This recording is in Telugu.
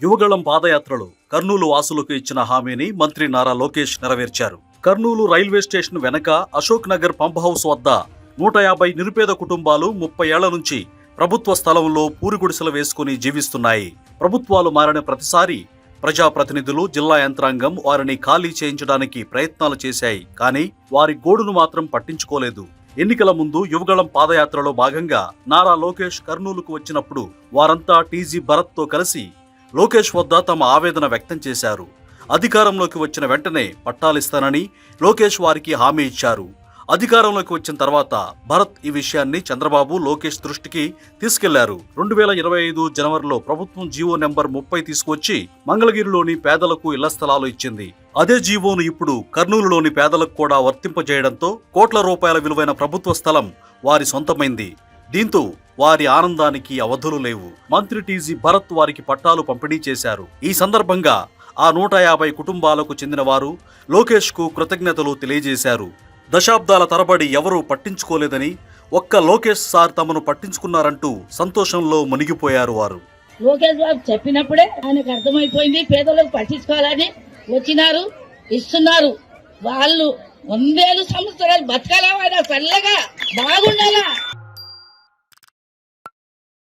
యువగళం పాదయాత్రలో కర్నూలు వాసులకు ఇచ్చిన హామీని మంత్రి నారా లోకేష్ నెరవేర్చారు. కర్నూలు రైల్వే స్టేషన్ వెనక అశోక్ నగర్ పంప్ హౌస్ వద్ద 150 నిరుపేద కుటుంబాలు 30 ఏళ్ల నుంచి ప్రభుత్వ స్థలంలో పూరిగుడిసెలు వేసుకుని జీవిస్తున్నాయి. ప్రభుత్వాలు మారిన ప్రతిసారి ప్రజాప్రతినిధులు, జిల్లా యంత్రాంగం వారిని ఖాళీ చేయించడానికి ప్రయత్నాలు చేశాయి. కానీ వారి గోడును మాత్రం పట్టించుకోలేదు. ఎన్నికల ముందు యువగళం పాదయాత్రలో భాగంగా నారా లోకేష్ కర్నూలుకు వచ్చినప్పుడు వారంతా టీజీ భరత్ తో కలిసి లోకేష్ వద్ద తమ ఆవేదన వ్యక్తం చేశారు. అధికారంలోకి వచ్చిన వెంటనే పట్టాలిస్తానని లోకేష్ వారికి హామీ ఇచ్చారు. అధికారంలోకి వచ్చిన తర్వాత భరత్ ఈ విషయాన్ని చంద్రబాబు, లోకేష్ దృష్టికి తీసుకెళ్లారు. 2025 జనవరిలో ప్రభుత్వం జీవో నెంబర్ 30 తీసుకొచ్చి మంగళగిరిలోని పేదలకు ఇళ్ల స్థలాలు ఇచ్చింది. అదే జీవోను ఇప్పుడు కర్నూలులోని పేదలకు కూడా వర్తింపజేయడంతో కోట్ల రూపాయల విలువైన ప్రభుత్వ స్థలం వారి సొంతమైంది. దీంతో వారి ఆనందానికి అవధులు లేవు. మంత్రి టీజీ భరత్ వారికి పట్టాలు పంపిణీ చేశారు. ఈ సందర్భంగా ఆ 150 కుటుంబాలకు చెందిన వారు లోకేష్ కు కృతజ్ఞతలు తెలియజేశారు. దశాబ్దాల తరబడి ఎవరూ పట్టించుకోలేదని, ఒక్క లోకేష్ సార్ తమను పట్టించుకున్నారంటూ సంతోషంలో మునిగిపోయారు వారు. లోకేష్ బాబు చెప్పినప్పుడే ఆయనకు అర్థమైపోయింది, పేదలకు పట్టించుకోవాలని వచ్చినారు, ఇస్తున్నారు. వాళ్ళు 100 సంవత్సరాలు బతకాలా, చల్లగా బాగుండాలా.